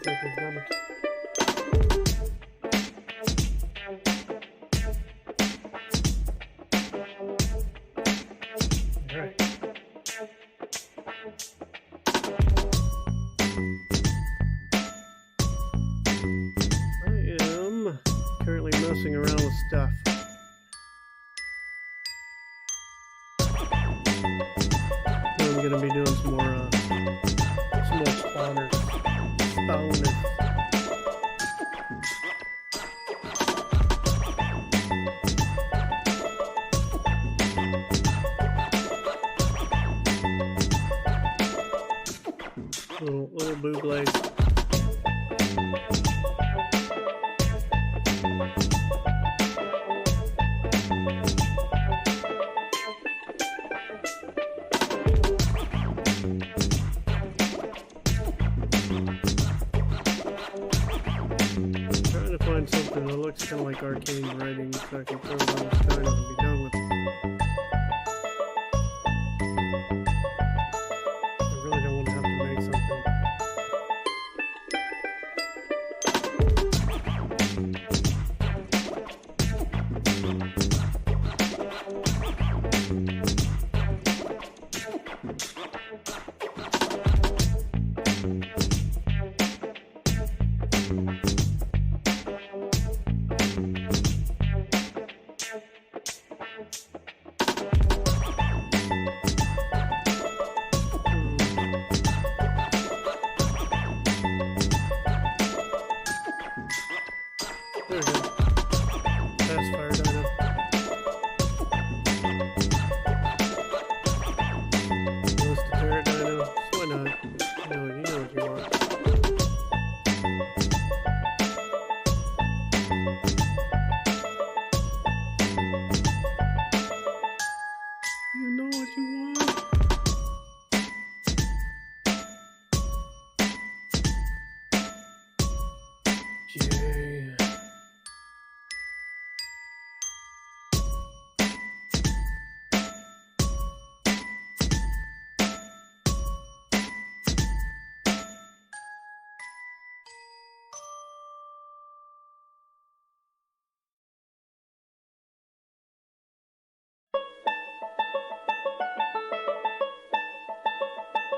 looks like there's not much. Alright. I am currently messing around with stuff. I'm going to be doing some more spawners. Little boo blades. Trying to find something that looks kind of like arcane writing so I can throw it on the side and be done with it. I really don't want to have to make something. There we go. Fast fire dino. Wants to turret dino. Why not? You know what you want. You know what you want. Yay.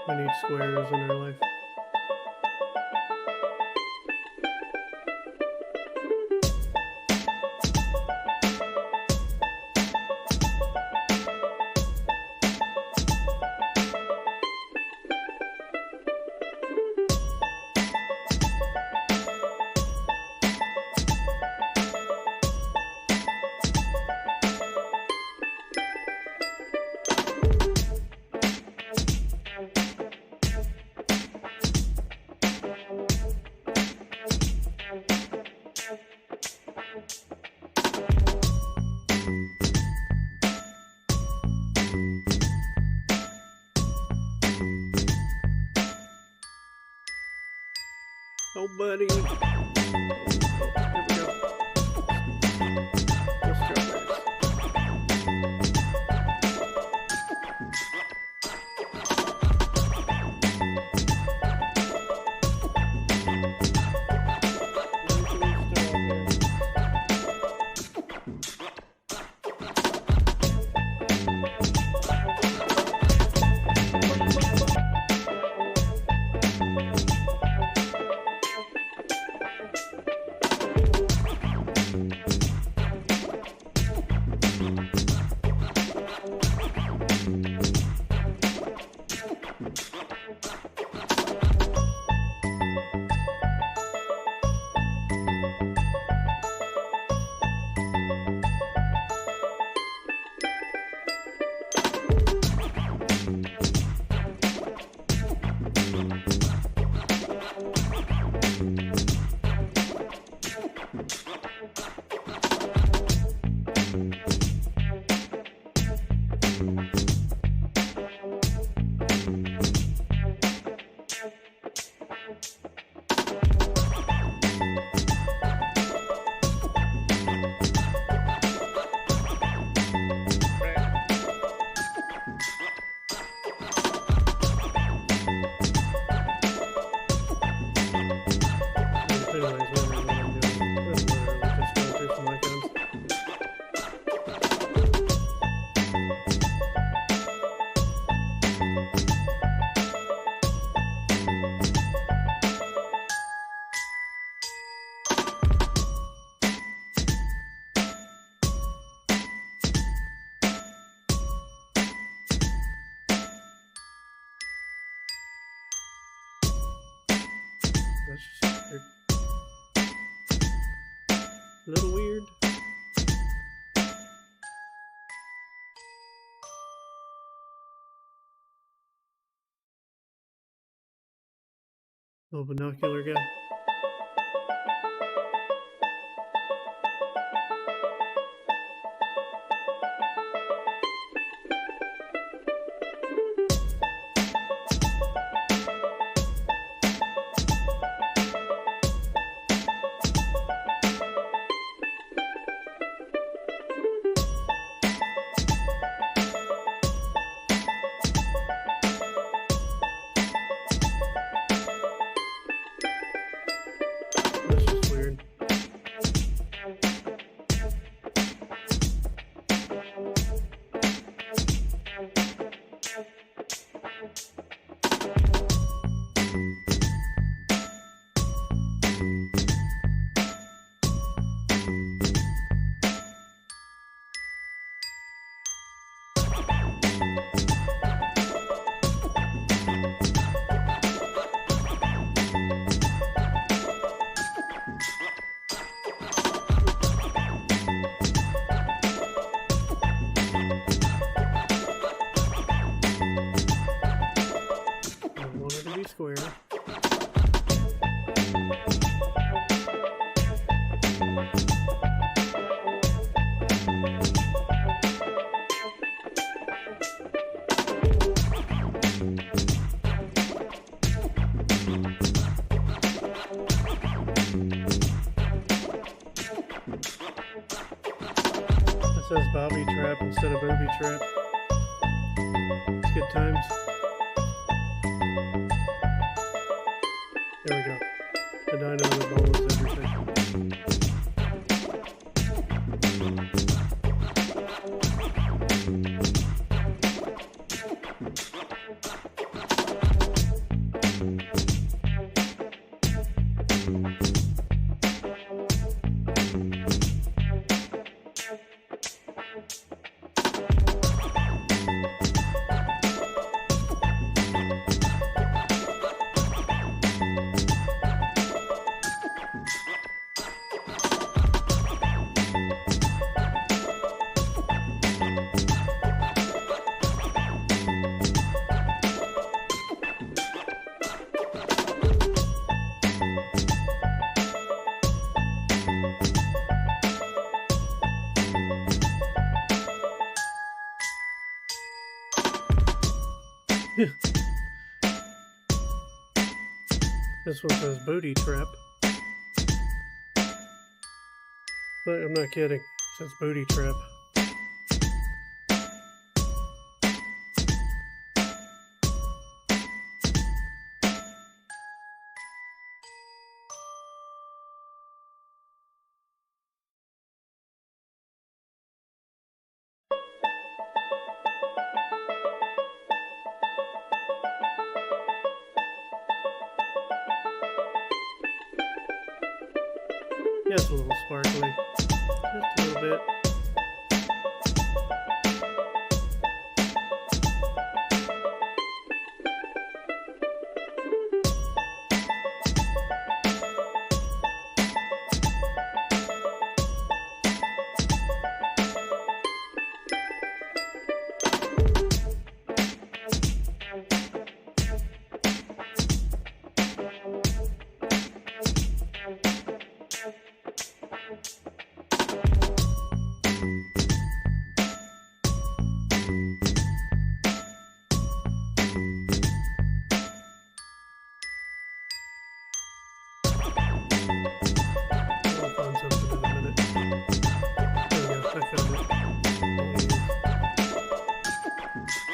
We need squares in our life. Oh, buddy. Oh, here we go. Let's try this. That's just weird. A little weird. Little binocular guy. That's just weird. I want it to be square. It says Bobby Trap instead of Booby Trap. It's good times. There we go. The dino and the ball is everything. This one says Booty Trap. But I'm not kidding. It says Booty Trap. Yeah, it's a little sparkly. Just a little bit.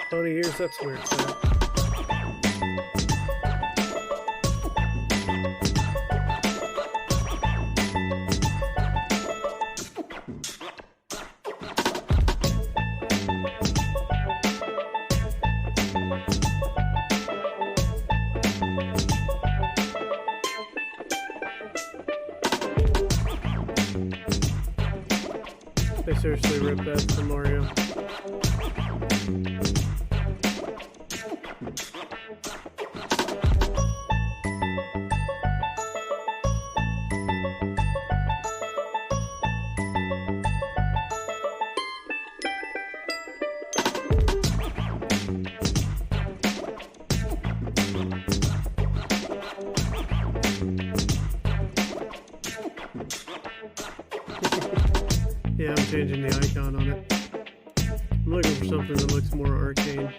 Tony hears, that's where it's at. They seriously ripped that from Mario. I'm changing the icon on it. I'm looking for something that looks more arcane.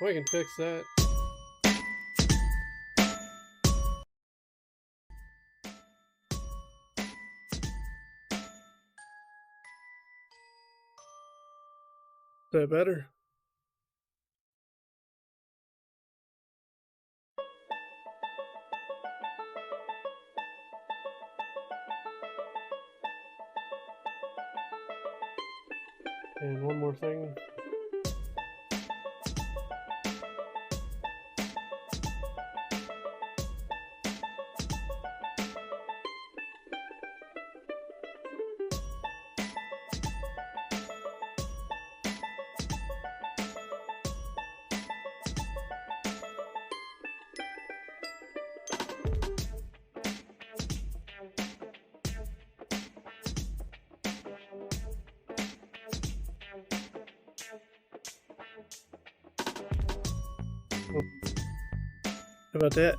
Well, I can fix that. Is that better? And one more thing. How about that?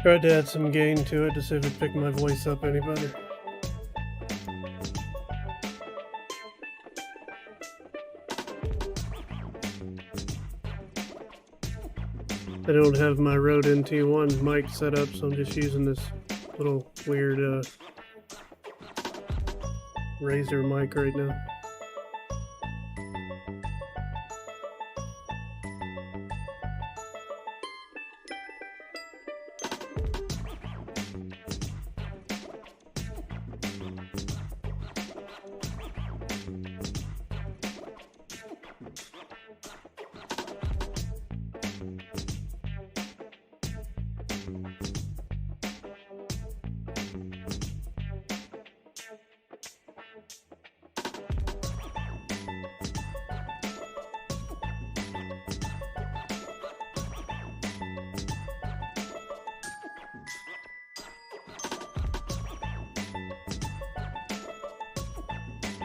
Tried to add some gain to it to see if it picked my voice up any better. I don't have my Rode NT1 mic set up, so I'm just using this little weird Razer mic right now.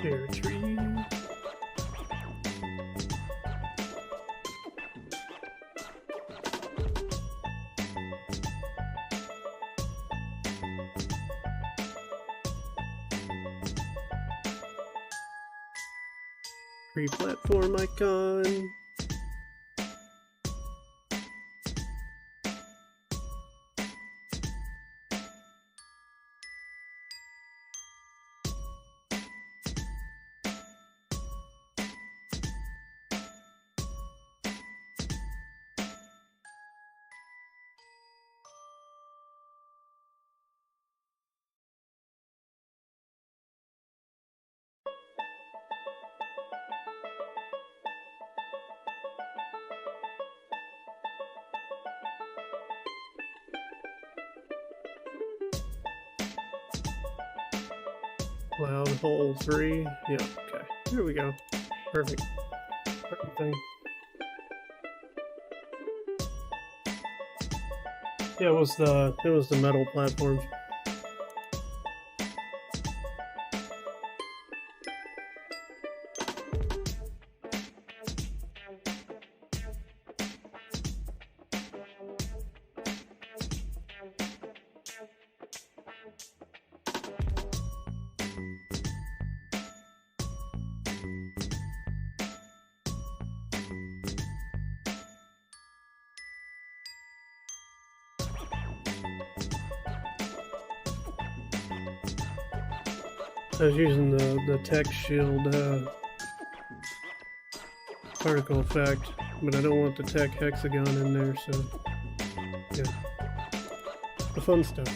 Share tree. Free platform icon. Cloud hole 3. Yeah, okay. Here we go. Perfect. Perfect thing. Yeah, it was the metal platforms. I was using the tech shield particle effect, but I don't want the tech hexagon in there, so yeah. The fun stuff.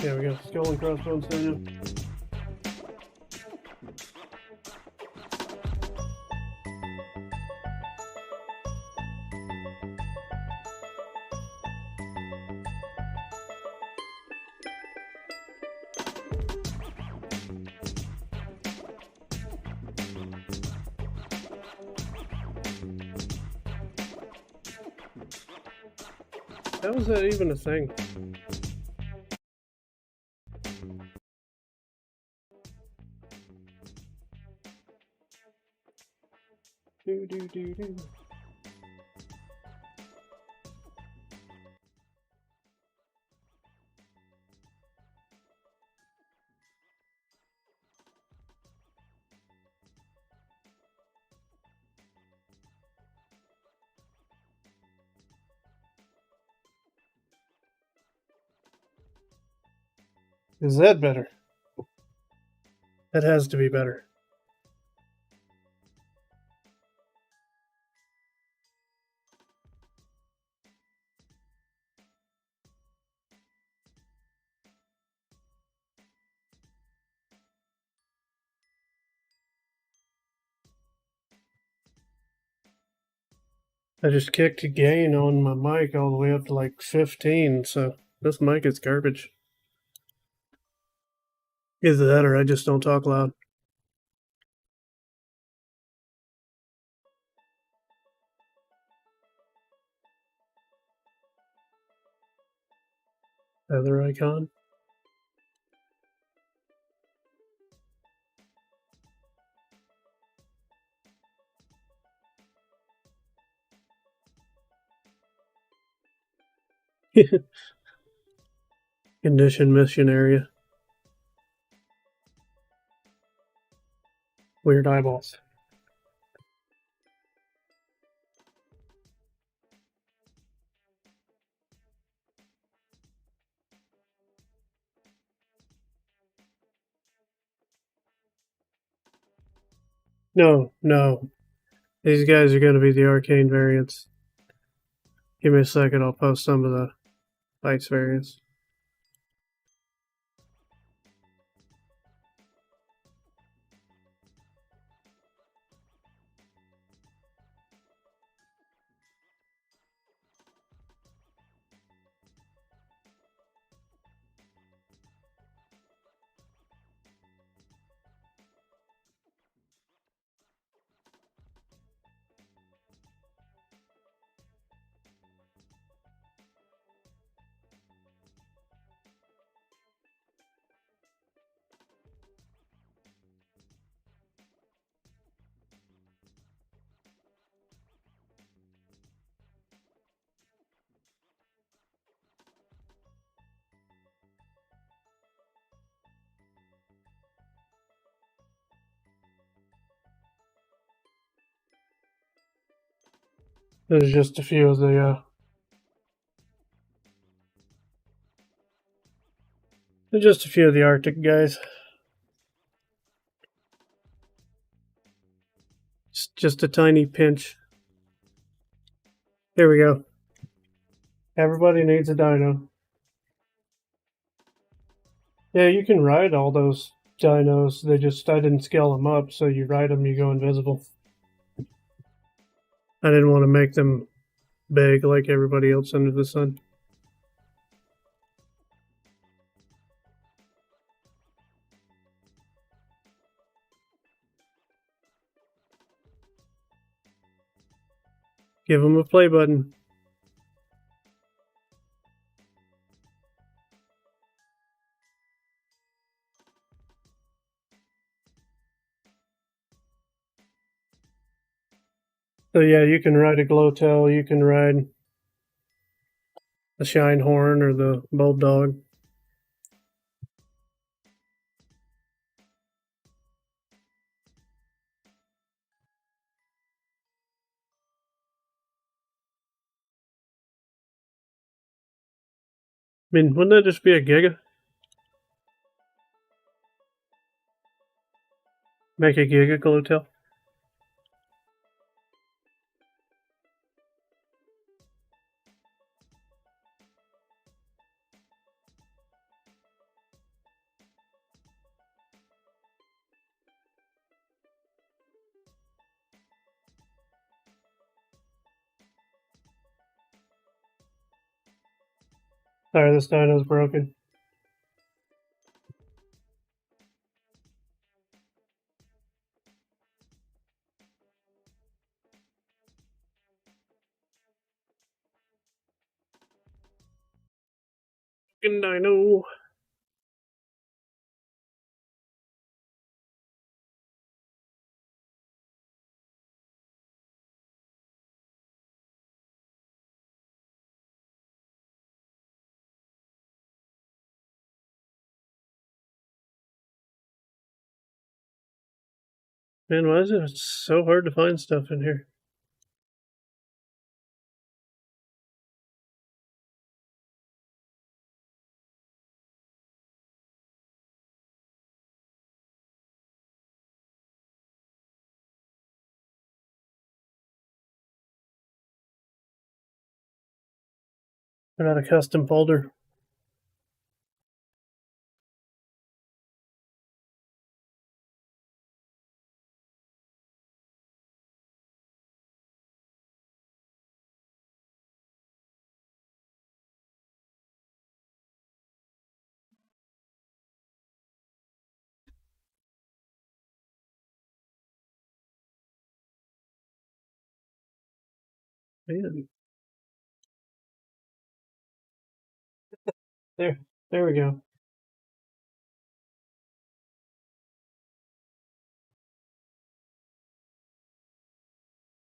Yeah, we got skull and crossbones now. How is that even a thing? Do. Is that better? That has to be better. I just kicked gain on my mic all the way up to like 15, so this mic is garbage. Either that or I just don't talk loud. Other icon. Condition mission area. Weird eyeballs. No. These guys are going to be the arcane variants. Give me a second, I'll post some of the Bites variants. There's just a few of the Arctic guys. Just a tiny pinch. Here we go. Everybody needs a dino. Yeah, you can ride all those dinos. I didn't scale them up, so you ride them, you go invisible. I didn't want to make them big like everybody else under the sun. Give them a play button. So yeah, you can ride a glowtail, you can ride the shine horn or the bulldog. I mean, wouldn't that just be a giga? Make a giga glowtail? Sorry, this dino's broken. Fucking dino. Man, why is it so hard to find stuff in here? They're not a custom folder. Man. There we go.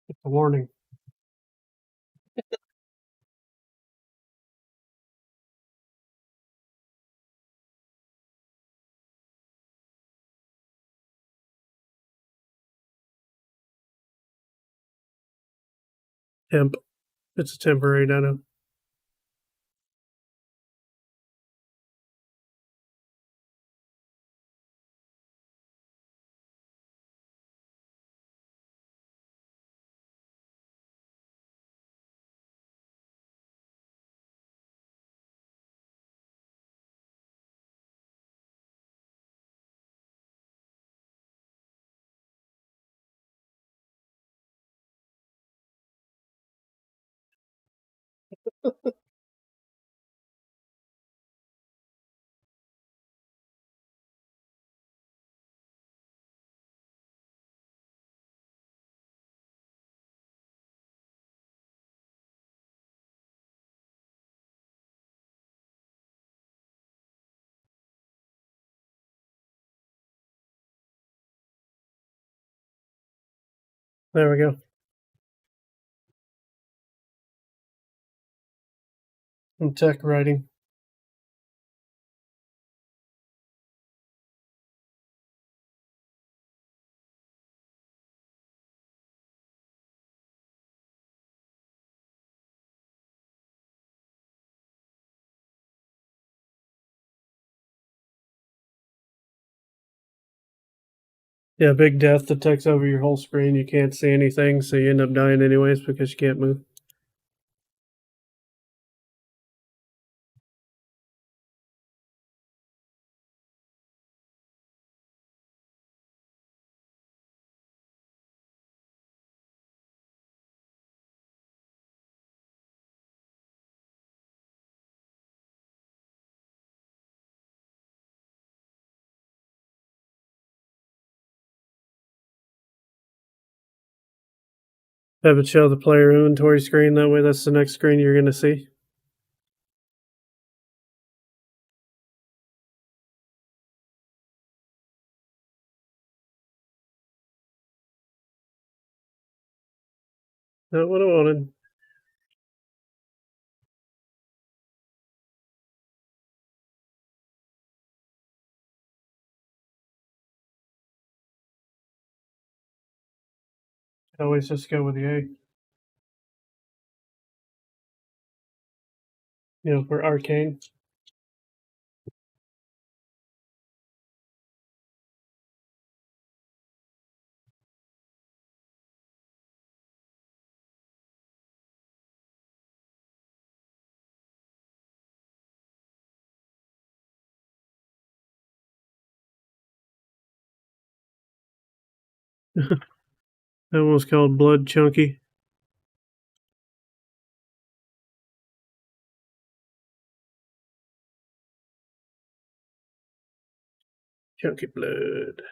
It's a warning. Temp. It's a temporary dino. There we go. And tech writing. Yeah, big death that takes over your whole screen. You can't see anything, so you end up dying anyways because you can't move. Have it show the player inventory screen. That way, that's the next screen you're going to see. Not what I wanted. Always just go with the A. You know, for arcane. That one was called Blood Chunky. Chunky blood.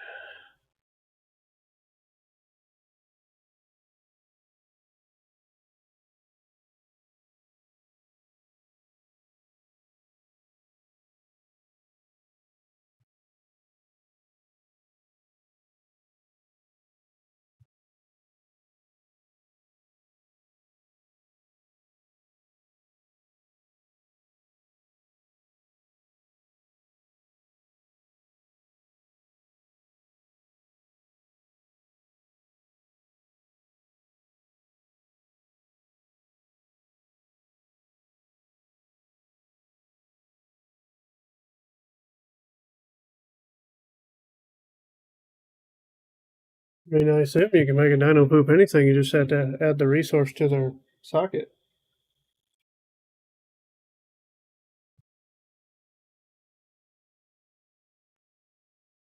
I mean, I assume you can make a dino poop anything. You just have to add the resource to their socket.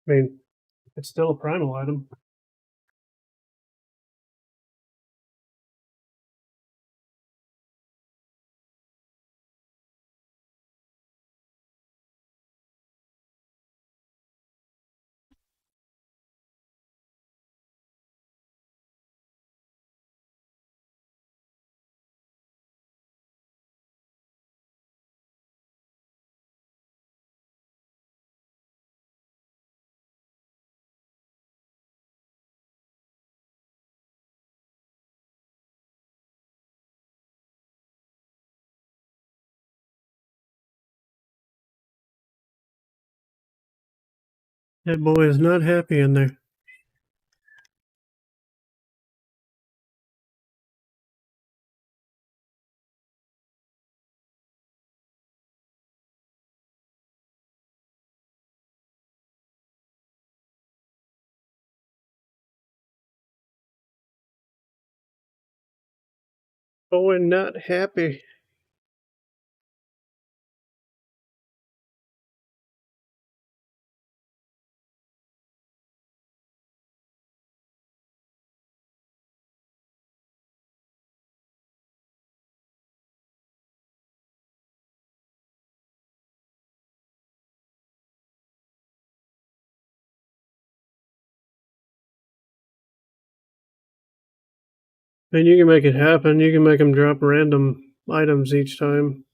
I mean, it's still a primal item. That boy is not happy in there. Boy, not happy. I mean, you can make it happen. You can make them drop random items each time.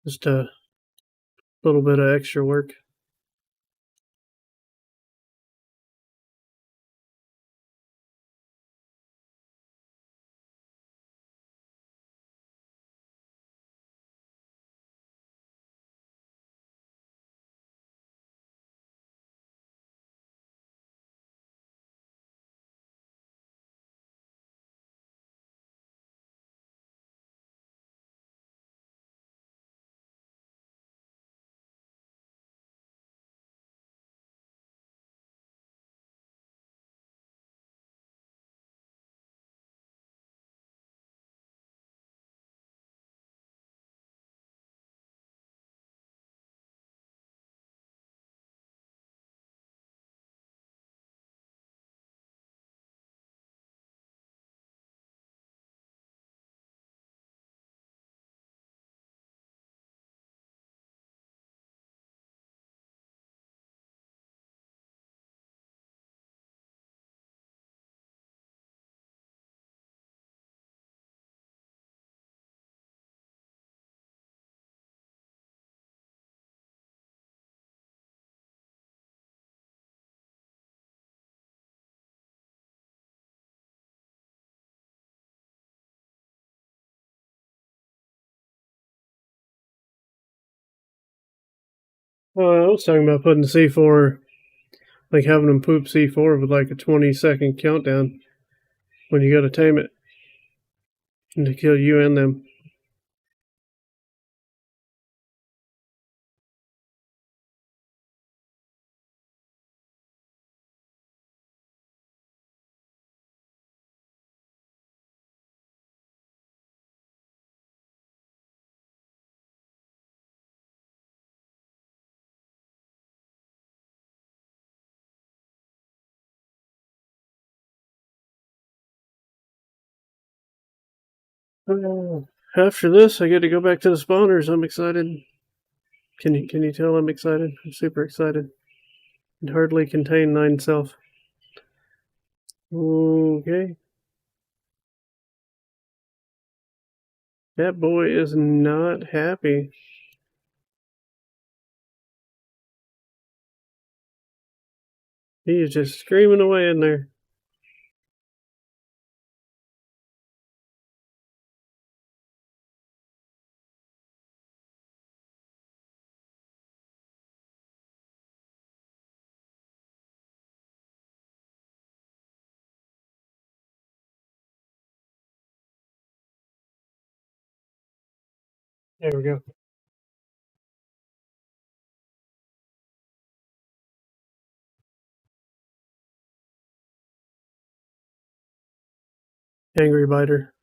Just a little bit of extra work. Oh, I was talking about putting C4 Like having them poop C4 with like a 20-second countdown when you go to tame it. And to kill you and them. After this, I get to go back to the spawners. I'm excited. Can you tell I'm excited? I'm super excited. Can hardly contain nine self. Okay. That boy is not happy. He is just screaming away in there. There we go. Angry biter.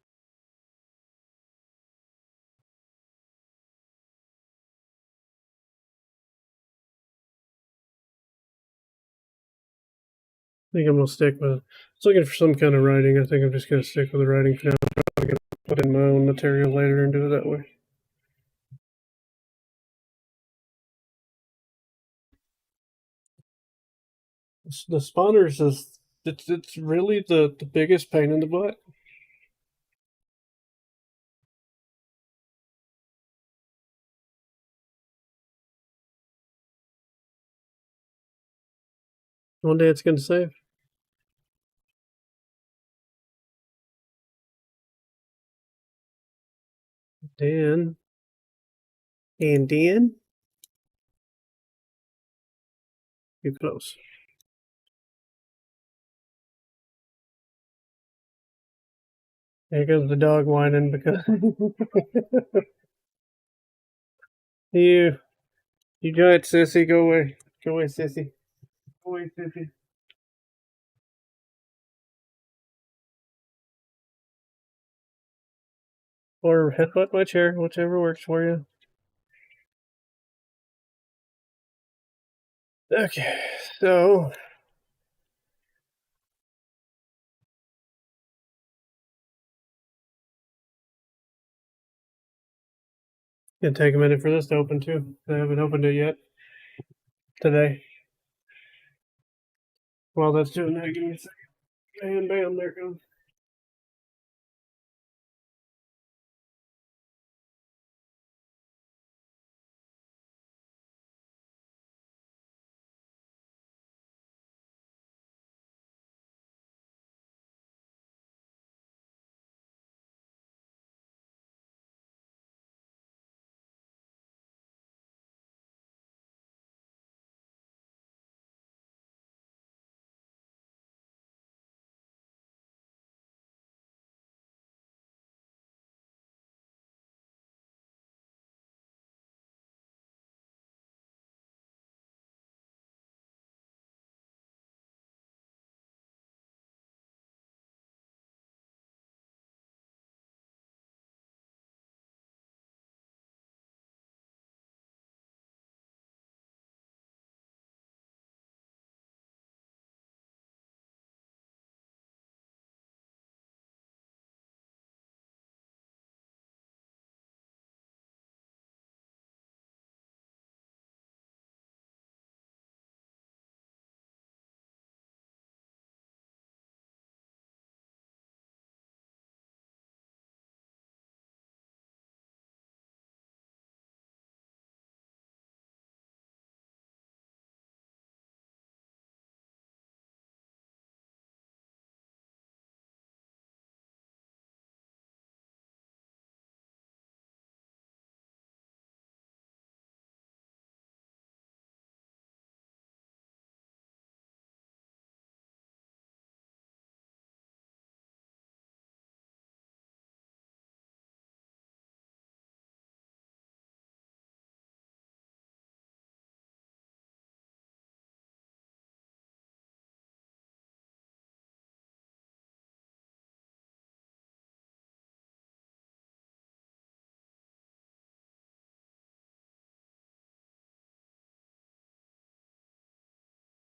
I think I'm gonna stick with. I was looking for some kind of writing. I think I'm just gonna stick with the writing for now. I'm probably gonna put in my own material later and do it that way. The spawners is it's really the biggest pain in the butt. One day it's gonna save. Dan and Dan, you close. There goes the dog whining because you giant sissy, go away. Go away, sissy. Go away, sissy. Or headbutt my chair, whichever works for you. Okay, so gonna take a minute for this to open too. I haven't opened it yet today. While that's doing that, give me a second. And bam, there it goes.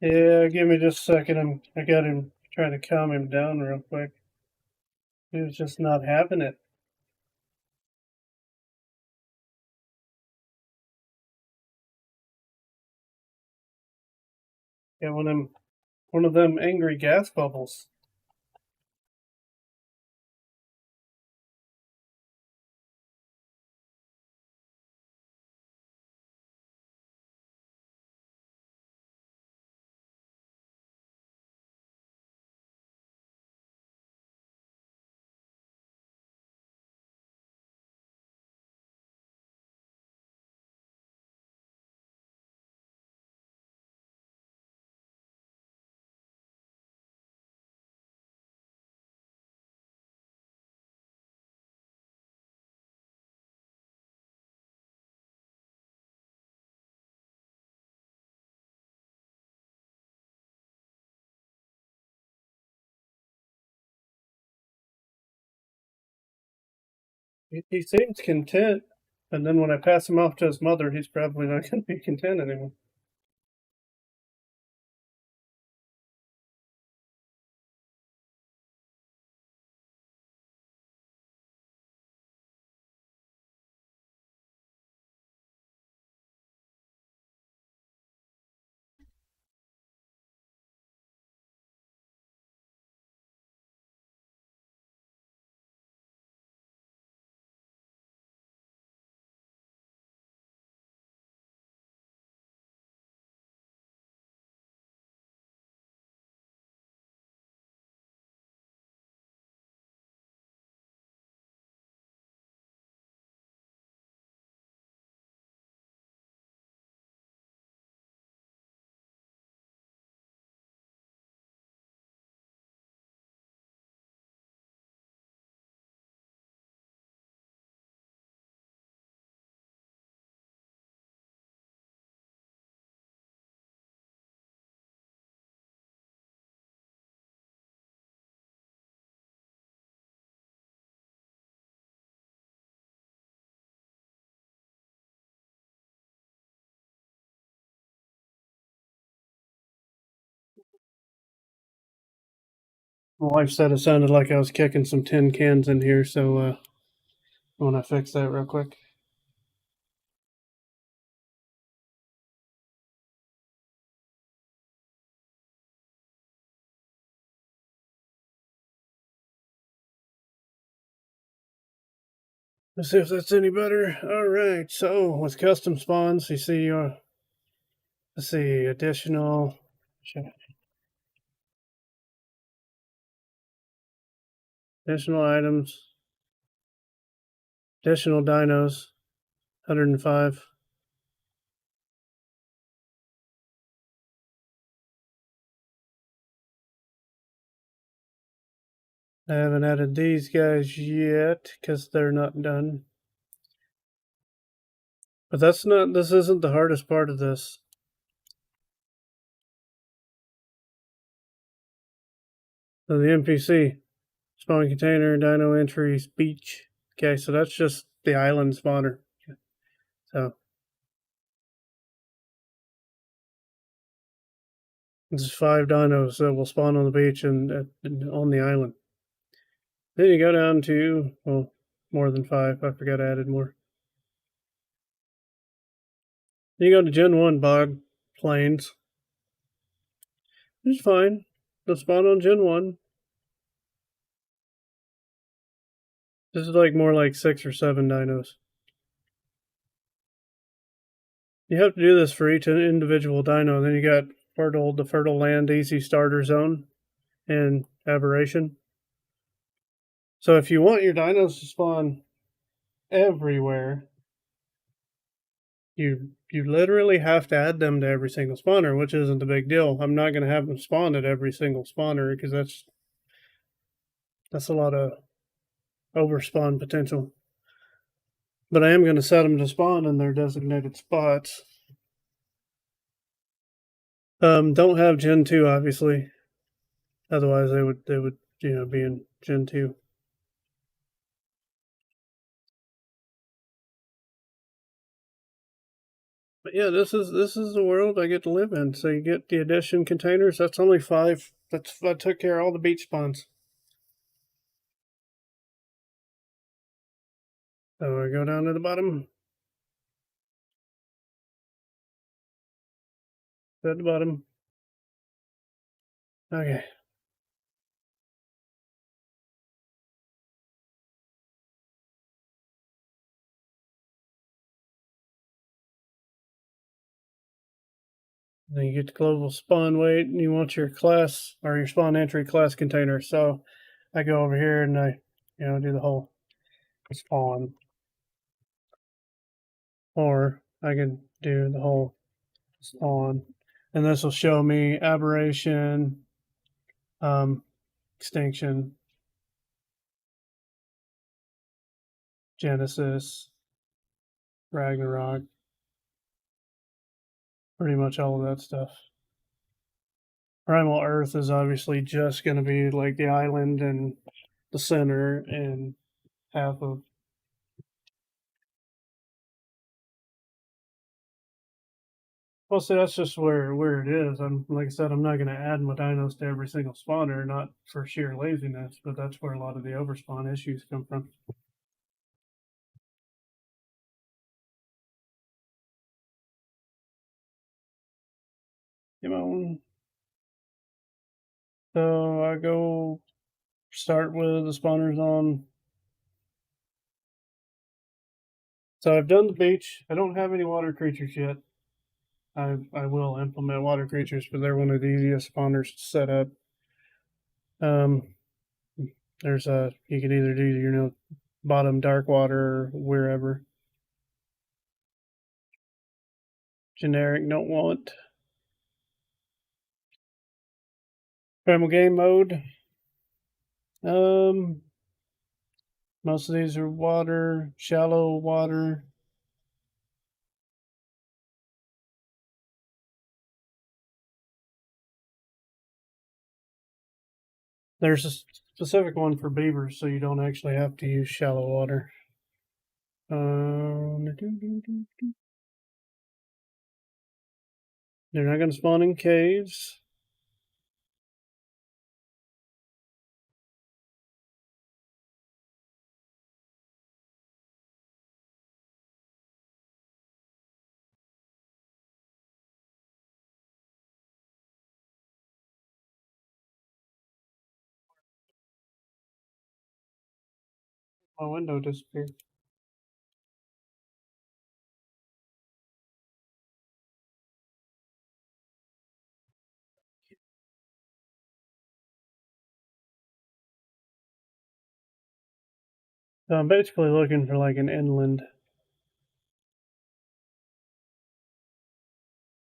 Yeah, give me just a second. I got him trying to calm him down real quick. He was just not having it. Yeah, one of them angry gas bubbles. He seems content, and then when I pass him off to his mother, he's probably not going to be content anymore. My wife said it sounded like I was kicking some tin cans in here, so I want to fix that real quick. Let's see if that's any better. All right, so with custom spawns, you see, let's see, additional items, additional dinos, 105. I haven't added these guys yet because they're not done. But this isn't the hardest part of this. So the NPC, spawn container, dino entries, beach. Okay, so that's just the island spawner. So this is 5 dinos that will spawn on the beach and on the island. Then you go down to, well, more than 5. I forgot I added more. Then you go to Gen 1 bog plains. Which is fine. They'll spawn on Gen 1. This is like more like 6 or 7 dinos. You have to do this for each individual dino. Then you got the fertile land, easy starter zone, and aberration. So if you want your dinos to spawn everywhere, you literally have to add them to every single spawner, which isn't the big deal. I'm not going to have them spawn at every single spawner because that's a lot of overspawn potential. But I am going to set them to spawn in their designated spots. Don't have Gen 2 obviously. Otherwise they would be in Gen 2. But yeah, this is the world I get to live in. So you get the addition containers. That's only 5. I took care of all the beach spawns. So I go down to the bottom. At the bottom. Okay. Then you get the global spawn weight, and you want your class or your spawn entry class container. So I go over here and I, do the whole spawn, or I can do the whole spawn, and this will show me aberration, um, extinction, Genesis, Ragnarok, pretty much all of that stuff. Primal Earth is obviously just going to be like the island and the center and half of. Well, see, that's just where it is. I'm like I said, I'm not going to add my dinos to every single spawner, not for sheer laziness, but that's where a lot of the overspawn issues come from. You know, so I go start with the spawners on. So I've done the beach. I don't have any water creatures yet. I will implement water creatures, but they're one of the easiest spawners to set up. Um, there's a you can either do bottom dark water or wherever. Generic don't want. Primal game mode. Um, most of these are water, shallow water. There's a specific one for beavers, so you don't actually have to use shallow water. They're not going to spawn in caves. My window disappeared. So I'm basically looking for like an inland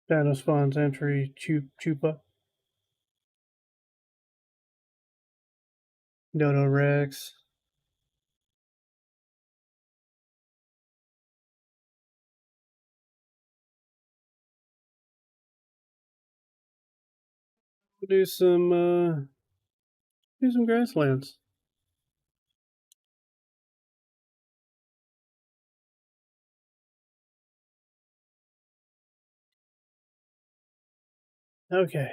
data spawns entry chupa, dodo rex. We'll do some grasslands. Okay.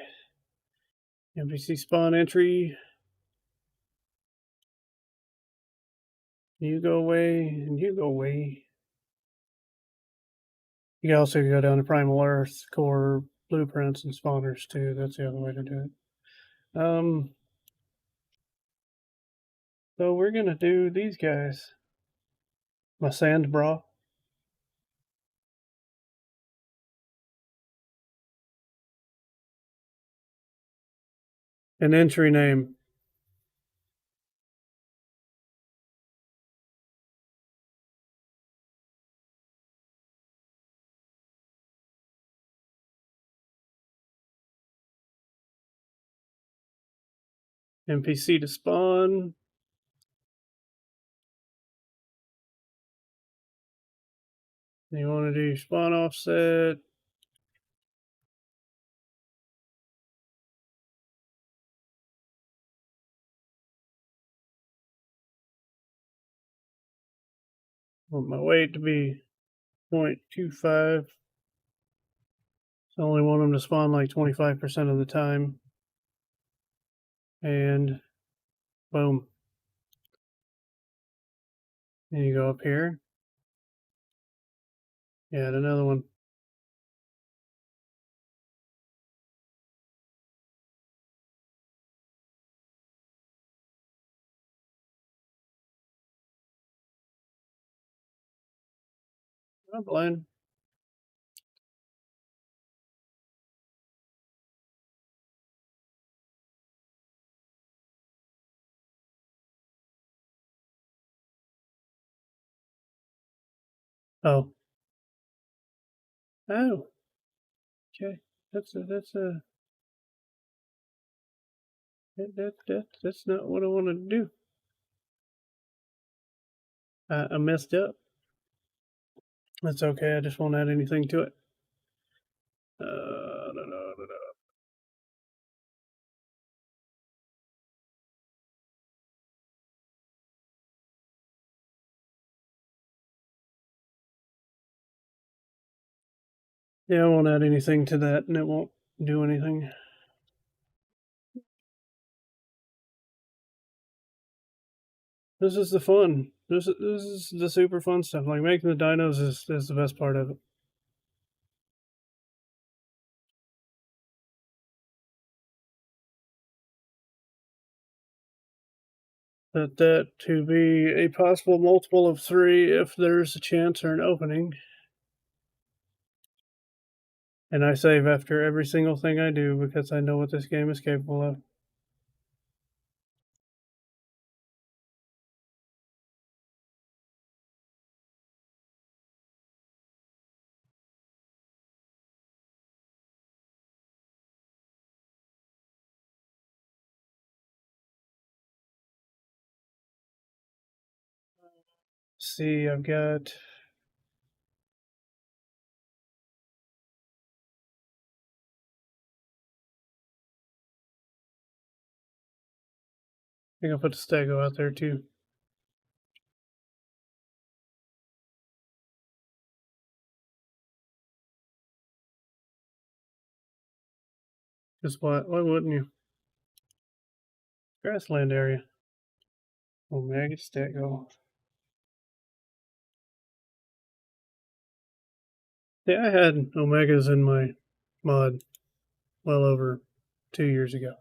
NPC spawn entry. You go away and you go away. You can also go down to Primal Earth, core blueprints and spawners too. That's the other way to do it. So we're gonna do these guys. My sand bra. An entry name. NPC to spawn. You want to do spawn offset. Want my weight to be 0.25. I only want them to spawn like 25% of the time. And boom. And you go up here. Add another one. Not blind. Oh. Oh. Okay. That's not what I wanted to do. I messed up. That's okay. I just won't add anything to it. Yeah, I won't add anything to that, and it won't do anything. This is the fun. This is the super fun stuff. Like making the dinos is the best part of it. That to be a possible multiple of 3 if there's a chance or an opening. And I save after every single thing I do because I know what this game is capable of. See, I've got I think I'll put the stego out there too. Just why wouldn't you? Grassland area. Omega stego. Yeah, I had omegas in my mod well over 2 years ago.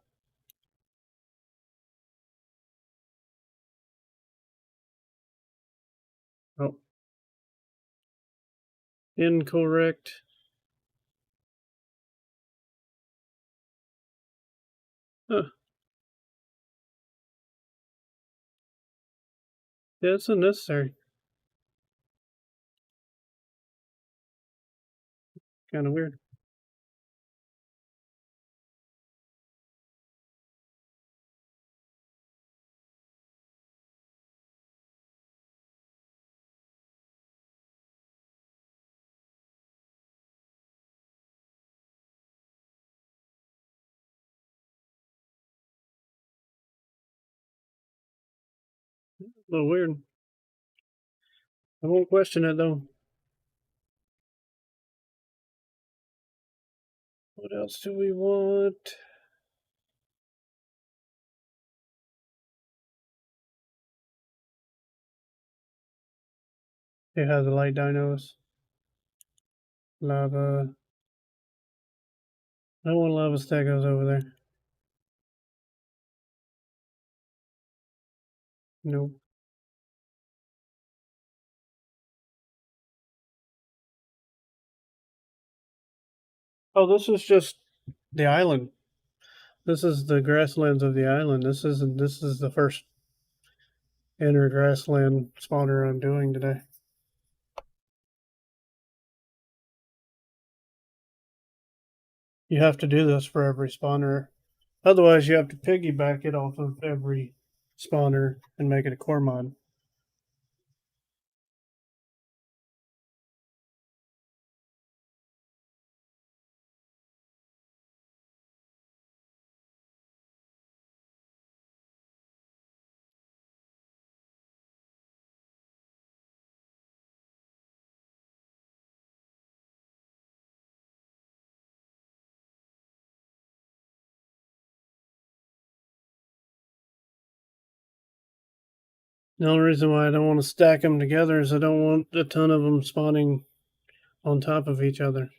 Oh. Incorrect. Huh. Yeah, it's unnecessary. Kind of weird. A little weird. I won't question it though. What else do we want? It has the light dinos. Lava. I want lava stegos over there. Nope. Oh, this is just the island. This is the grasslands of the island. This is the first inner grassland spawner I'm doing today. You have to do this for every spawner. Otherwise, you have to piggyback it off of every spawner and make it a core mod. The only reason why I don't want to stack them together is I don't want a ton of them spawning on top of each other.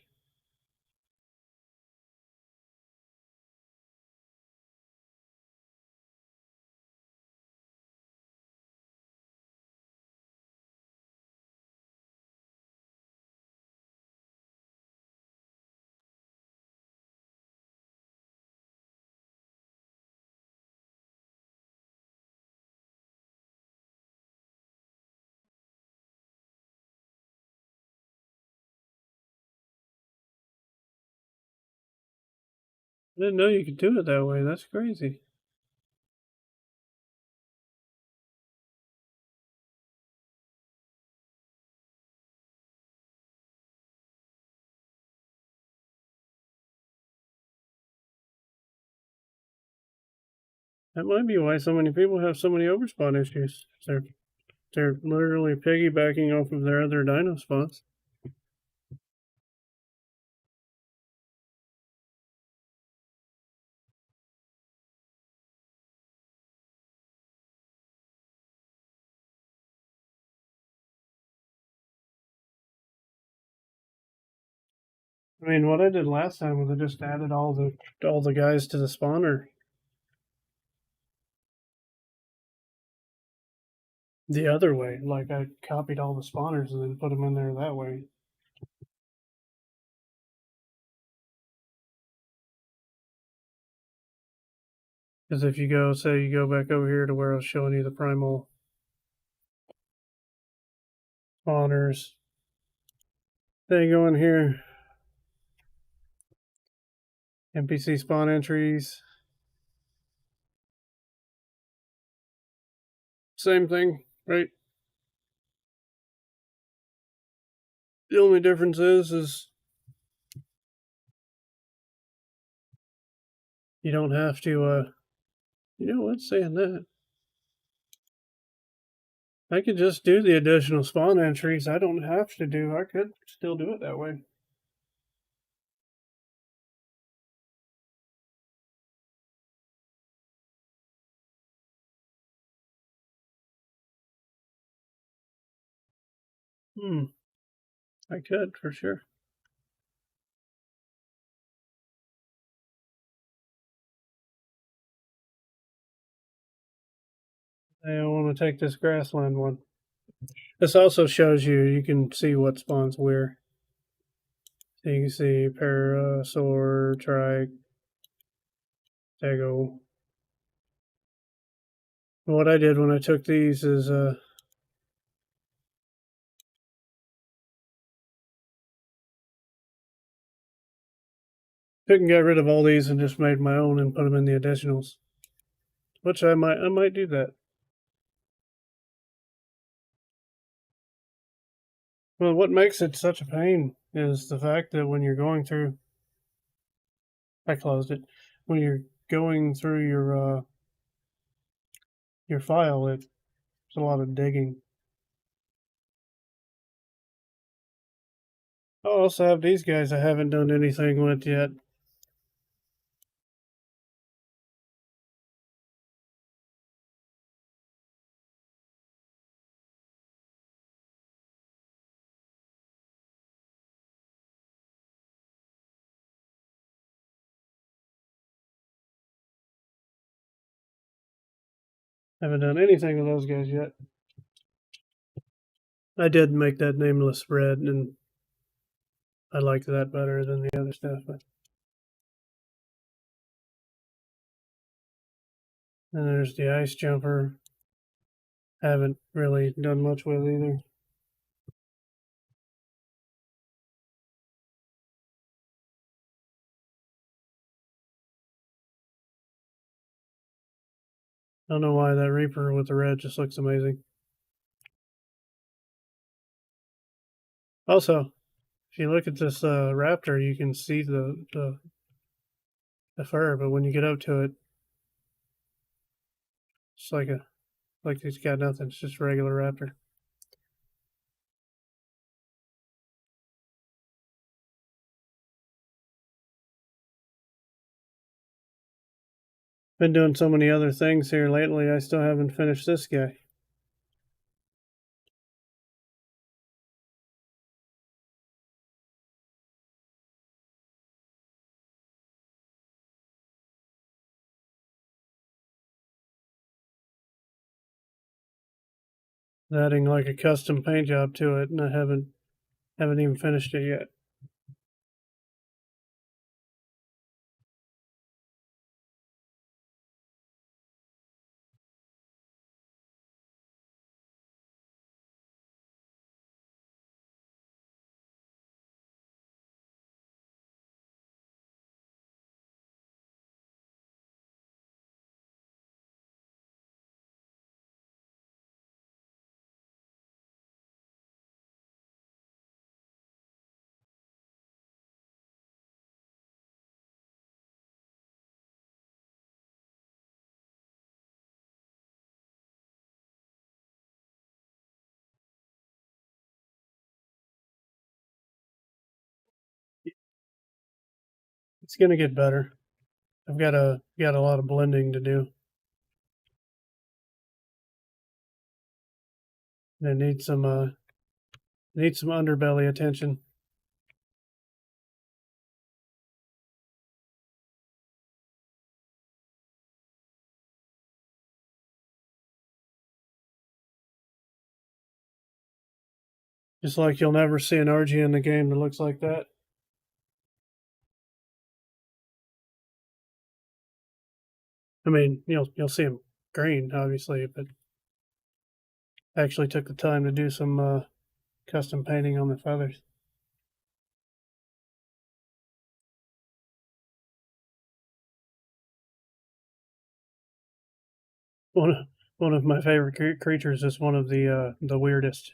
I didn't know you could do it that way. That's crazy. That might be why so many people have so many overspawn issues. They're literally piggybacking off of their other dino spawns. I mean, what I did last time was I just added all the guys to the spawner the other way. Like I copied all the spawners and then put them in there that way. Because if you go, say, you go back over here to where I was showing you the primal spawners, then you go in here, NPC spawn entries, same thing, right? The only difference is you don't have to. You know what? Saying that, I could just do the additional spawn entries. I don't have to do. I could still do it that way. I could for sure. I want to take this grassland one. This also shows you can see what spawns where. So you can see Parasaur, Trike, Tego. What I did when I took these is took and got rid of all these and just made my own and put them in the additionals. Which I might do that. Well, what makes it such a pain is the fact that when you're going through, I closed it. When you're going through your file, it's a lot of digging. I also have these guys I haven't done anything with yet. Haven't done anything with those guys yet. I did make that nameless red, and I liked that better than the other stuff. But and there's the ice jumper. Haven't really done much with either. I don't know why that Reaper with the red just looks amazing. Also, if you look at this raptor, you can see the fur, but when you get up to it, it's like he's got nothing. It's just a regular raptor. Been doing so many other things here lately. I still haven't finished this guy. adding like a custom paint job to it, and I haven't even finished it yet. It's gonna get better. I've got a lot of blending to do. I need some underbelly attention. Just like you'll never see an RG in the game that looks like that. I mean, you'll see them green, obviously, but I actually took the time to do some custom painting on the feathers. One of my favorite creatures is one of the weirdest.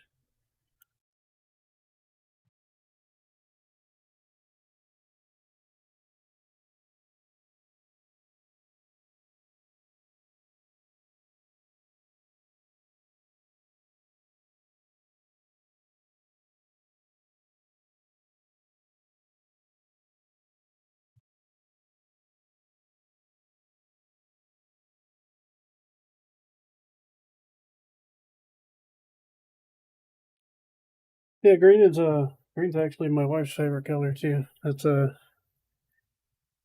Yeah, green's actually my wife's favorite color too. That's and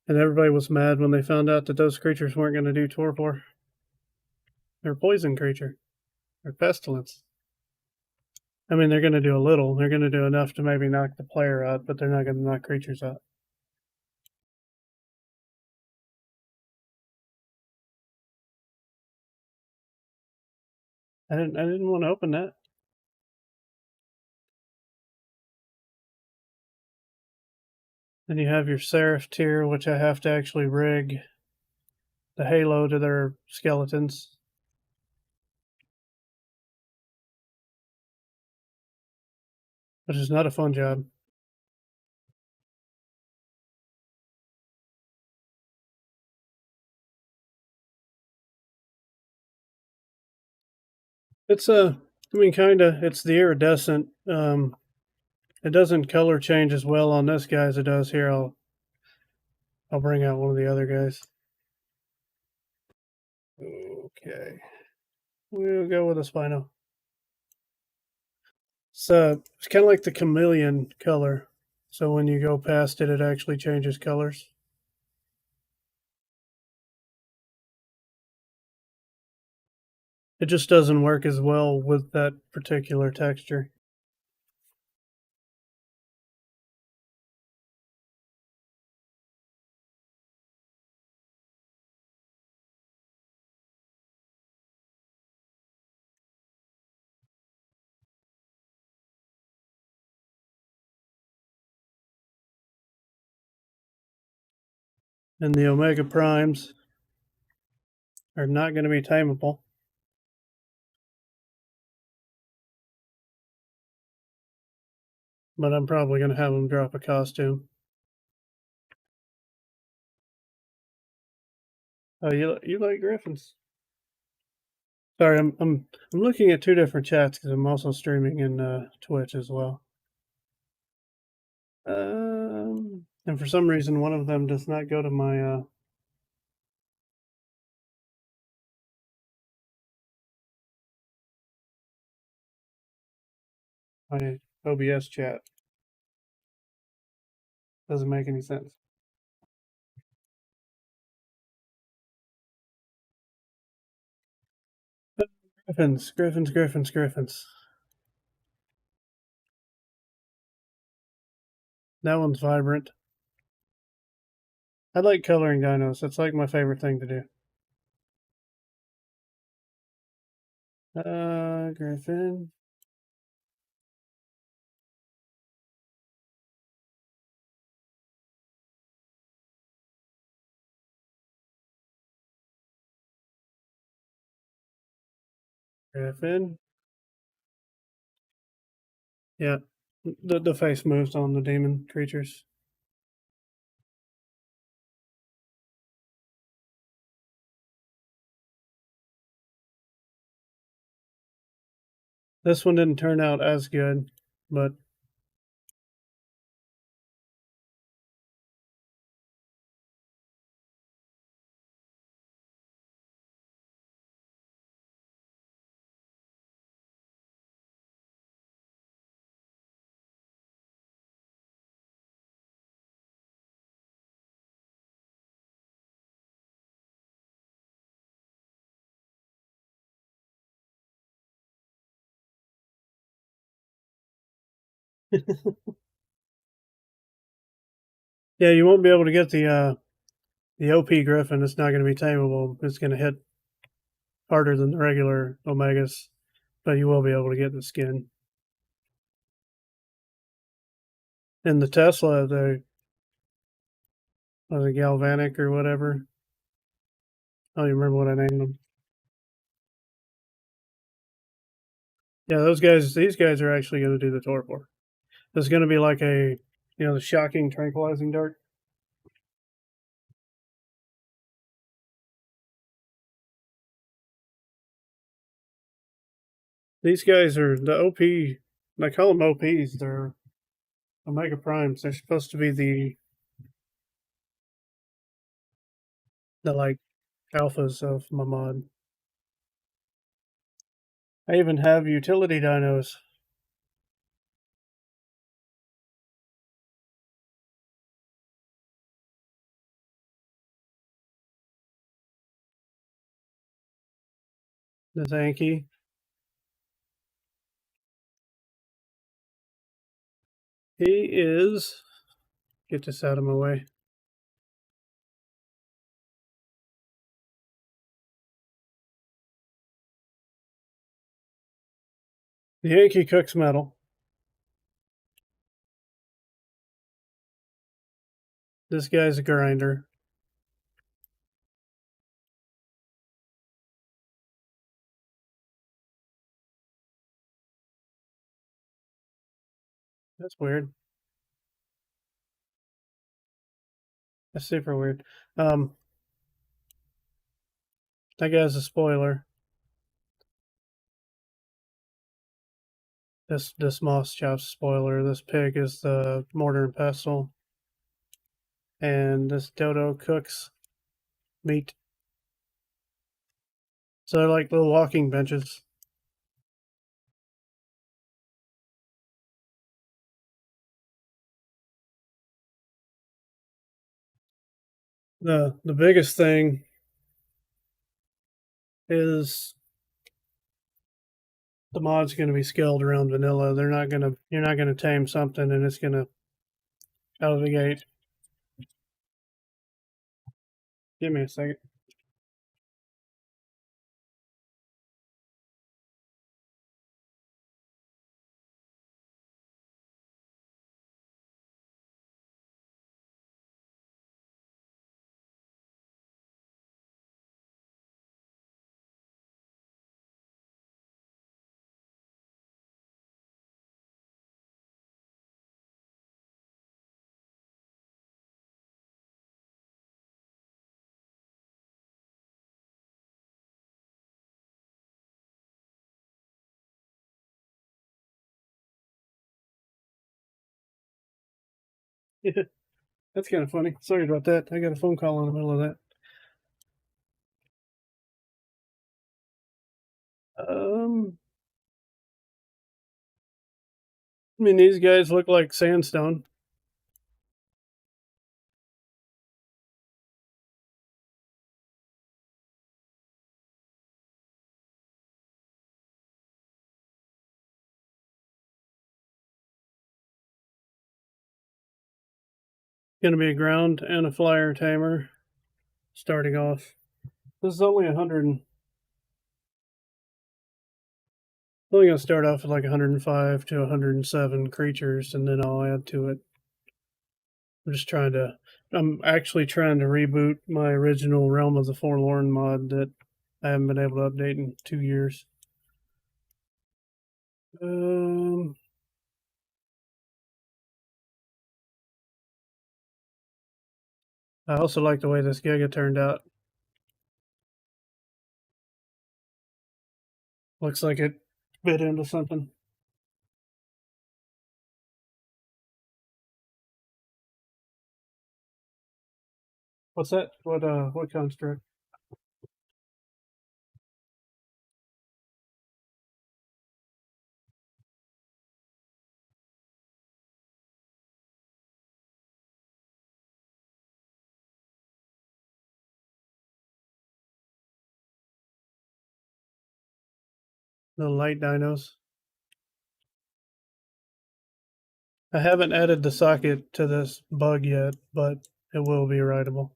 everybody was mad when they found out that those creatures weren't going to do torpor. They're poison creature. They're pestilence. I mean, they're going to do a little. They're going to do enough to maybe knock the player out, but they're not going to knock creatures out. I didn't want to open that. Then you have your Seraph tier, which I have to actually rig the halo to their skeletons, which is not a fun job. It's I mean, kinda. It's the iridescent. It doesn't color change as well on this guy as it does here. I'll bring out one of the other guys. Okay, we'll go with a Spino. So it's kind of like the chameleon color. So when you go past it, it actually changes colors. It just doesn't work as well with that particular texture. And the Omega Primes are not going to be tameable. But I'm probably going to have them drop a costume. Oh, you like griffins? Sorry, I'm looking at two different chats because I'm also streaming in Twitch as well. And for some reason, one of them does not go to my OBS chat. Doesn't make any sense. Griffins. That one's vibrant. I like coloring dinos. That's like my favorite thing to do. Griffin. Griffin. Yeah. The face moves on the demon creatures. This one didn't turn out as good, but yeah, you won't be able to get the OP Griffin. It's not going to be tameable. It's going to hit harder than the regular Omegas, but you will be able to get the skin. And the Tesla, the Galvanic or whatever. I don't even remember what I named them. Yeah, these guys are actually going to do the torpor. It's going to be like the shocking tranquilizing dart. These guys are the OP. I call them OPs. They're Omega Primes. They're supposed to be the like alphas of my mod. I even have utility dinos. The Zanky. He is. Get this out of my way. The Yankee cooks metal. This guy's a grinder. That's weird. That's super weird. That guy's a spoiler. This Moss Chop's spoiler. This pig is the mortar and pestle. And this dodo cooks meat. So they're like little walking benches. The biggest thing is the mod's going to be scaled around vanilla. You're not gonna tame something and it's gonna out of the gate. Give me a second. That's kind of funny. Sorry about that. I got a phone call in the middle of that. I mean, these guys look like sandstone. Going to be a ground and a flyer tamer starting off. This is only 100. Only going to start off with like 105 to 107 creatures, and then I'll add to it. I'm actually trying to reboot my original Realm of the Forlorn mod that I haven't been able to update in 2 years. I also like the way this Giga turned out. Looks like it bit into something. What's that? What construct? The light dinos. I haven't added the socket to this bug yet, but it will be writable.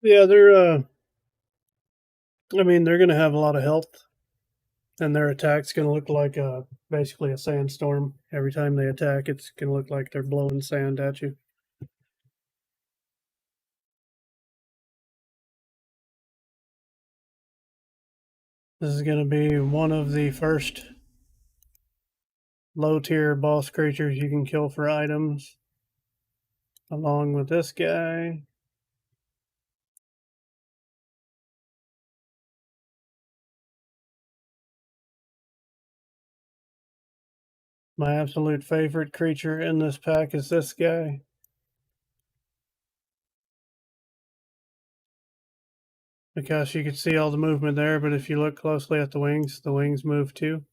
Yeah, they're they're gonna have a lot of health, and their attack's gonna look like basically a sandstorm. Every time they attack, it's gonna look like they're blowing sand at you. This is gonna be one of the first low tier boss creatures you can kill for items, along with this guy. My absolute favorite creature in this pack is this guy. Because you can see all the movement there, but if you look closely at the wings move too.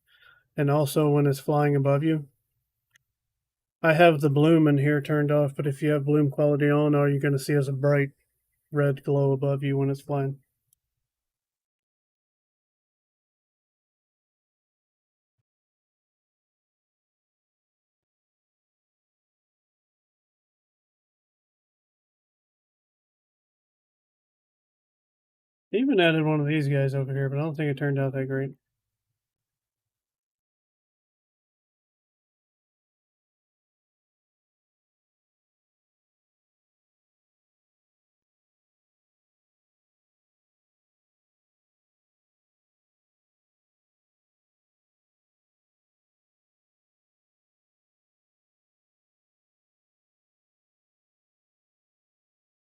And also when it's flying above you. I have the bloom in here turned off, but if you have bloom quality on, all you're going to see is a bright red glow above you when it's flying. I even added one of these guys over here, but I don't think it turned out that great.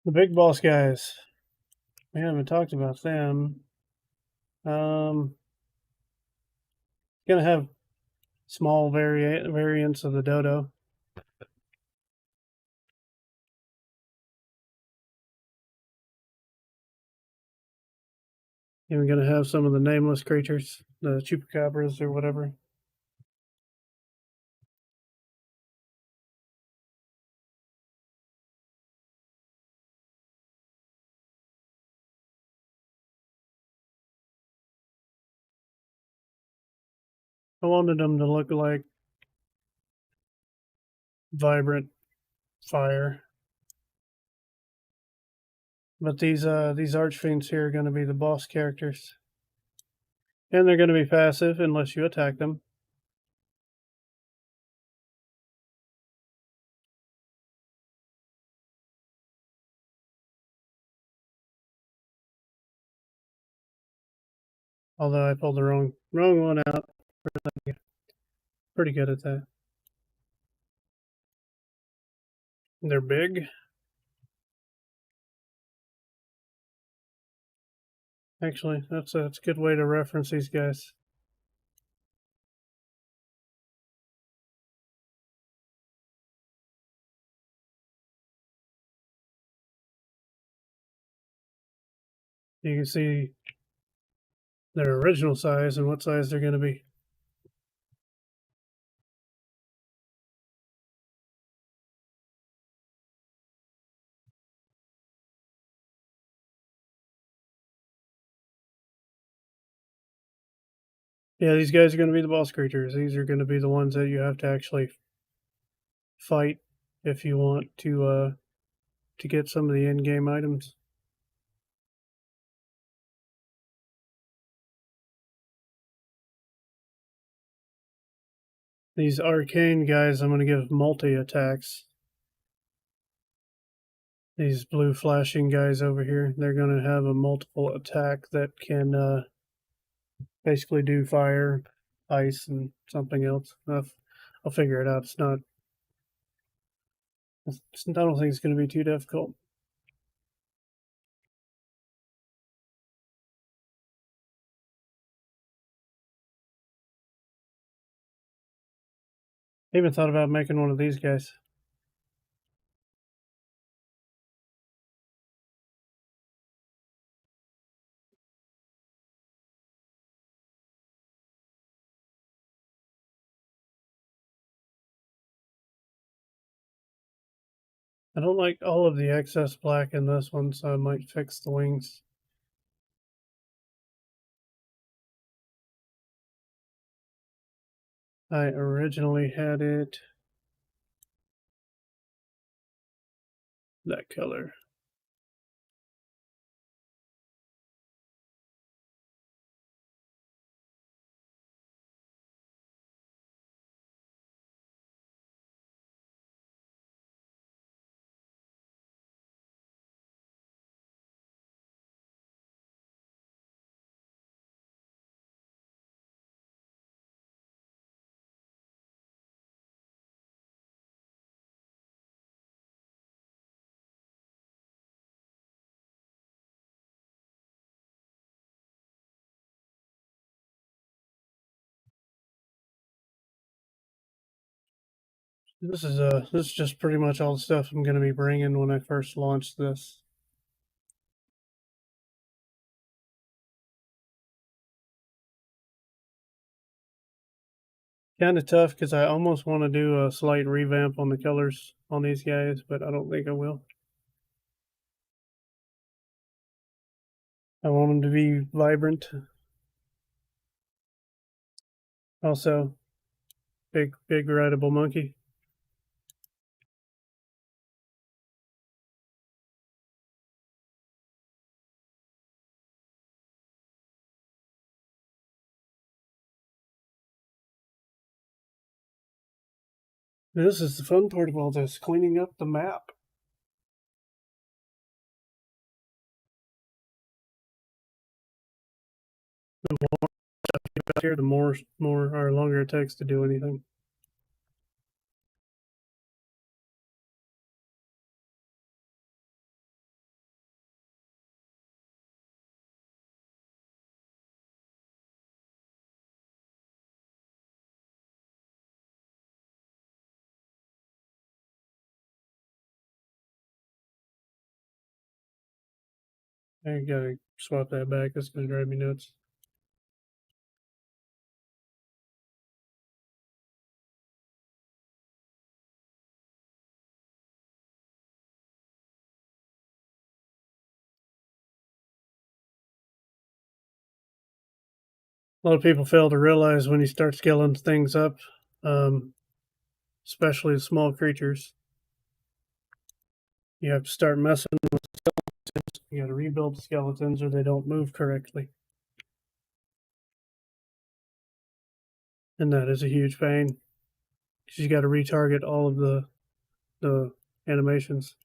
The big boss guys. We haven't talked about them. Gonna have small variants of the dodo. And we're gonna have some of the nameless creatures, the chupacabras or whatever. I wanted them to look like vibrant fire. But these archfiends here are going to be the boss characters, and they're going to be passive unless you attack them. Although I pulled the wrong one out. Pretty good at that. They're big. Actually, that's a good way to reference these guys. You can see their original size and what size they're going to be. Yeah, these guys are going to be the boss creatures. These are going to be the ones that you have to actually fight if you want to get some of the in-game items. These arcane guys, I'm going to give multi-attacks. These blue flashing guys over here, they're going to have a multiple attack that can basically do fire, ice, and something else. I'll figure it out. I don't think it's going to be too difficult. I even thought about making one of these guys. I don't like all of the excess black in this one, so I might fix the wings. I originally had it that color. This is just pretty much all the stuff I'm going to be bringing when I first launch this. Kind of tough because I almost want to do a slight revamp on the colors on these guys, but I don't think I will. I want them to be vibrant. Also, big rideable monkey. This is the fun part of all this, cleaning up the map. The more stuff you got here, the more or longer it takes to do anything. I gotta swap that back. That's gonna drive me nuts. A lot of people fail to realize when you start scaling things up, um, especially small creatures, you have to start messing with skeletons. You got to rebuild the skeletons or they don't move correctly. And that is a huge pain because you got to retarget all of the animations.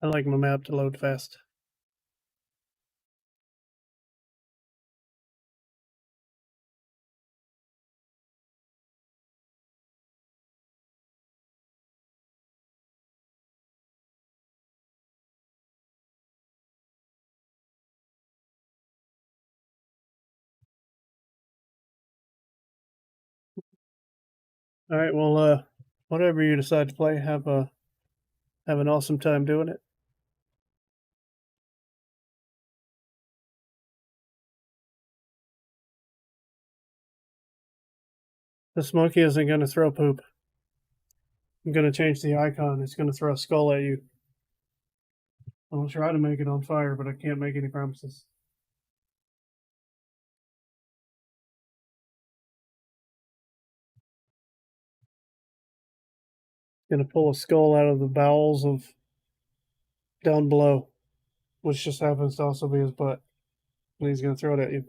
I like my map to load fast. All right, well, whatever you decide to play, have an awesome time doing it. This monkey isn't going to throw poop. I'm going to change the icon. It's going to throw a skull at you. I'll try to make it on fire, but I can't make any promises. Going to pull a skull out of the bowels of down below, which just happens to also be his butt. And he's going to throw it at you.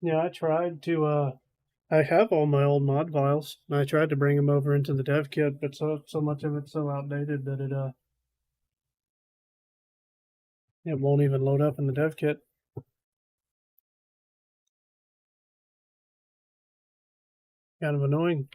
Yeah, I have all my old mod files. I tried to bring them over into the dev kit, but so much of it's so outdated that it won't even load up in the dev kit. Kind of annoying.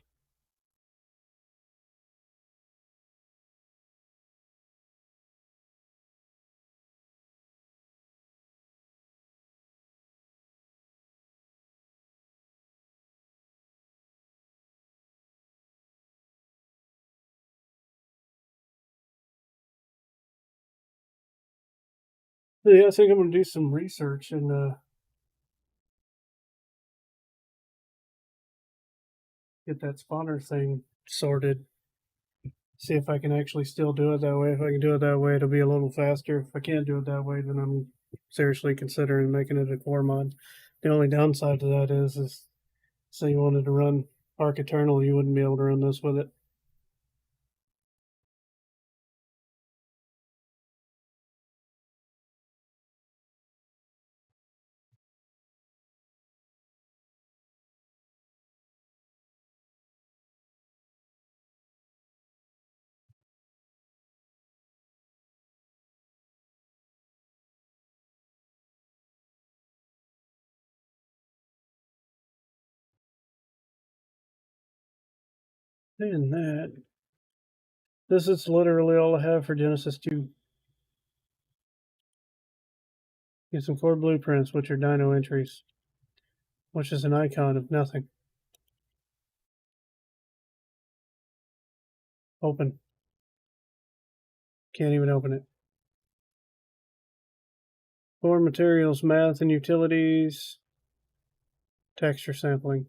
Yeah, I think I'm gonna do some research and get that spawner thing sorted. See if I can actually still do it that way. If I can do it that way, it'll be a little faster. If I can't do it that way, then I'm seriously considering making it a core mod. The only downside to that is say you wanted to run Ark Eternal, you wouldn't be able to run this with it. And this is literally all I have for Genesis 2. Get some 4 blueprints, which are dino entries, which is an icon of nothing. Open. Can't even open it. 4 materials, math and utilities, texture sampling.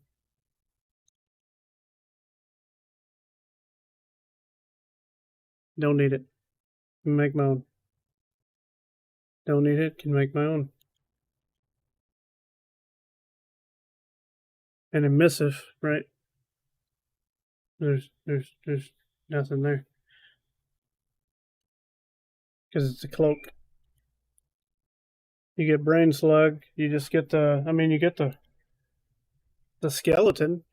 Don't need it. Can make my own. Don't need it. Can make my own. And emissive, right? There's nothing there because it's a cloak. You get brain slug. You just get you get the skeleton.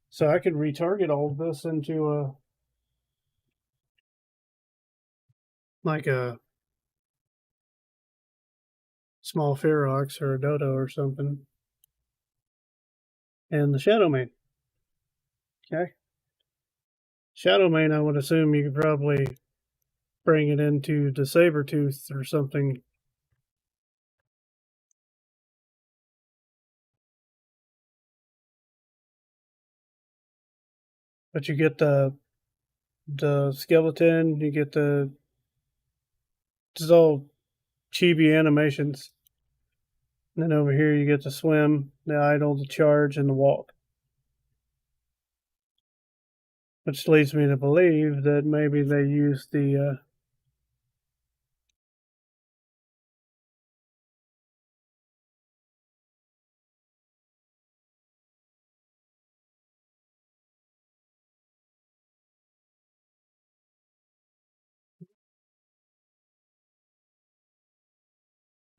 So I could retarget all of this into like a small Ferox or a Dodo or something. And the Shadow Mane. Okay. Shadow Mane, I would assume you could probably bring it into the Sabertooth or something. But you get the skeleton, you get the just all chibi animations. And then over here you get the swim, the idle, the charge, and the walk. Which leads me to believe that maybe they used the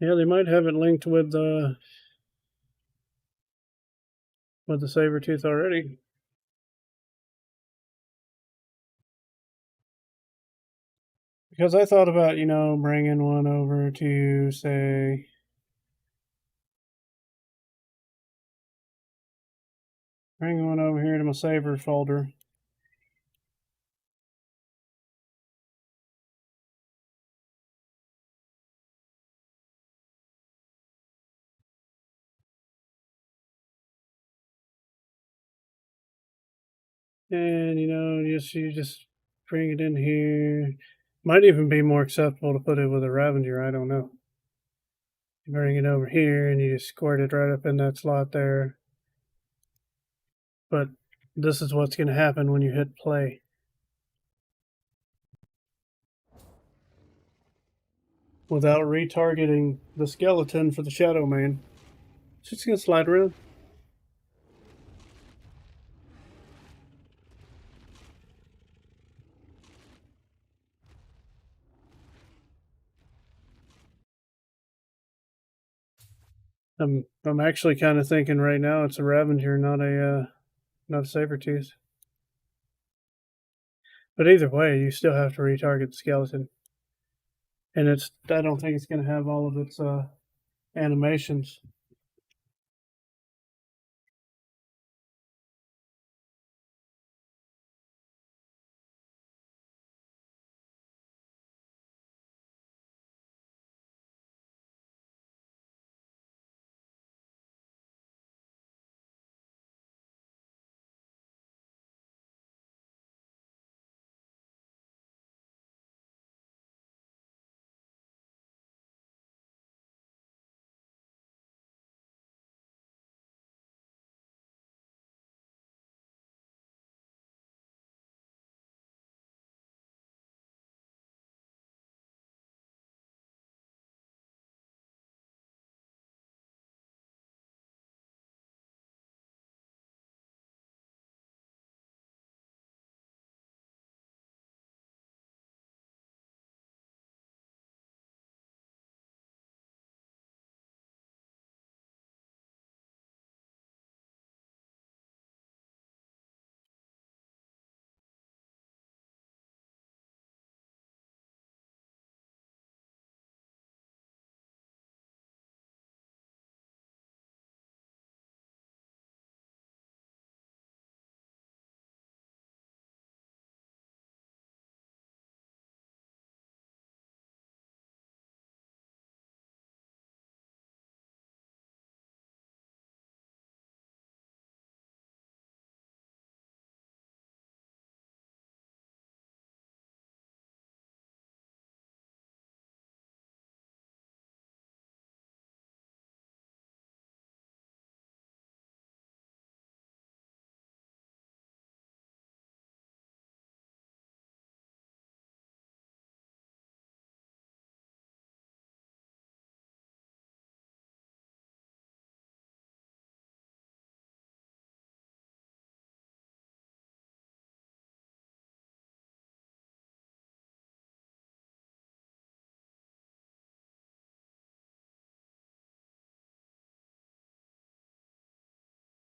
yeah, they might have it linked with the Sabertooth already. Because I thought about, bringing one over to, say, Bring one over here to my saver folder. And you just bring it in here. Might even be more acceptable to put it with a Ravager, I don't know. You bring it over here and you just squirt it right up in that slot there. But this is what's going to happen when you hit play. Without retargeting the skeleton for the Shadow Man. It's just going to slide around. I'm actually kind of thinking right now it's a Ravager, not a Sabertooth. But either way, you still have to retarget the skeleton. And I don't think it's going to have all of its animations.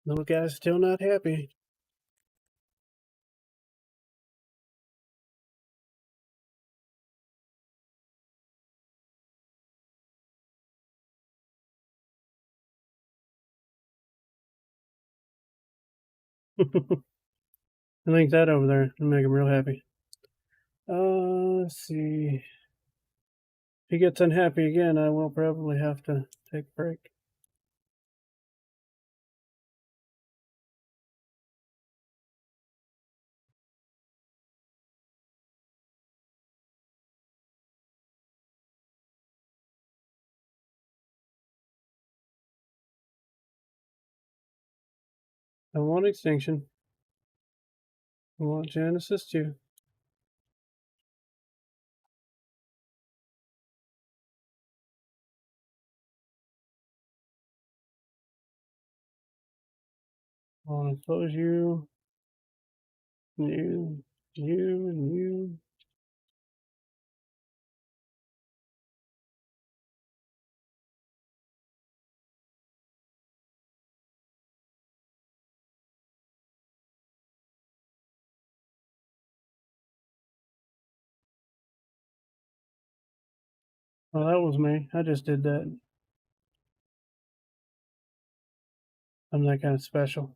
Little guy's still not happy. I think that over there will make him real happy. Let's see. If he gets unhappy again, I will probably have to take a break. I want Extinction. I want Genesis too. I want to close you, you, and you. Well, that was me. I just did that. I'm that kind of special.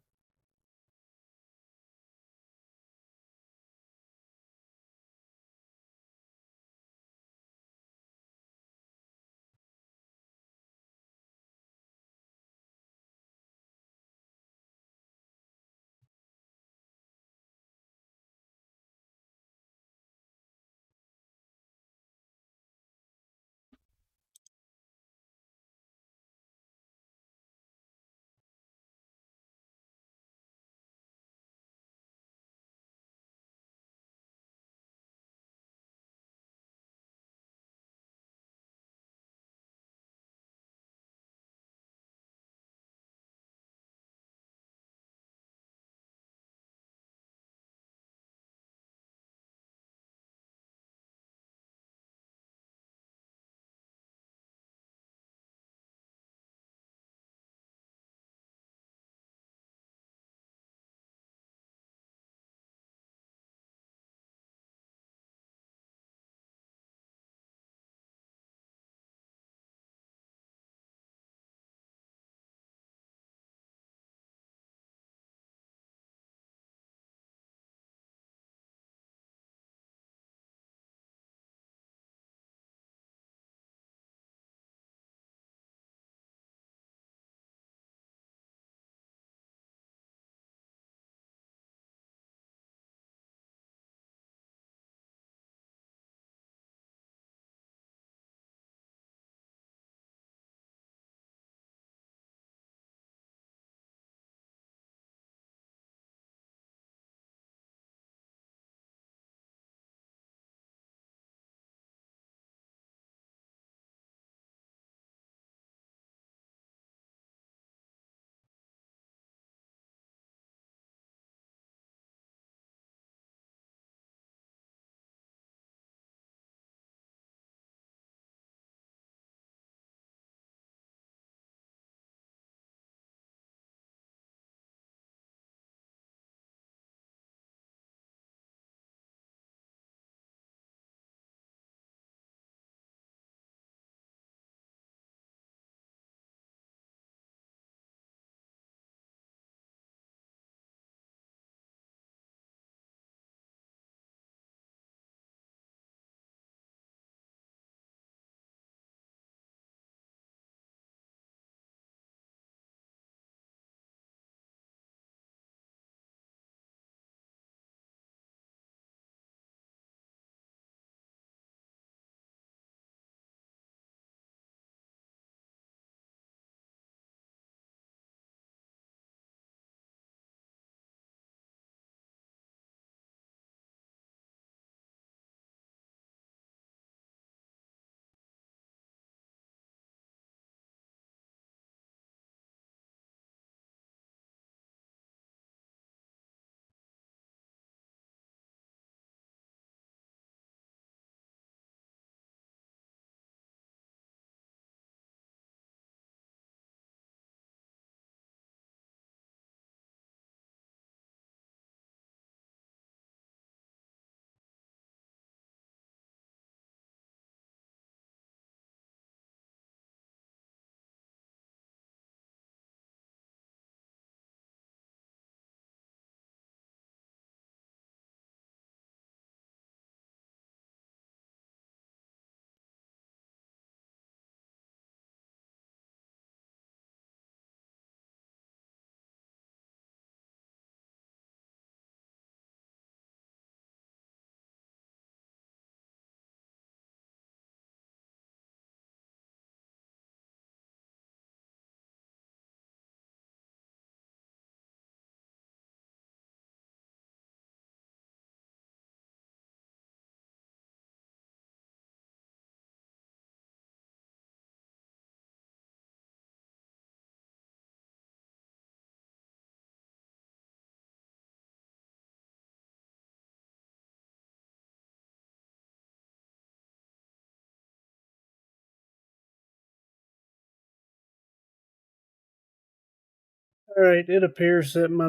All right, it appears that my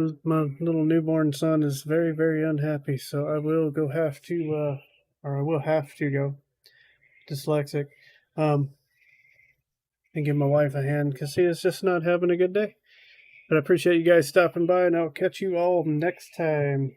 little newborn son is very, very unhappy, so I will have to, or I will have to go dyslexic, um, and give my wife a hand because he is just not having a good day. But I appreciate you guys stopping by, and I'll catch you all next time.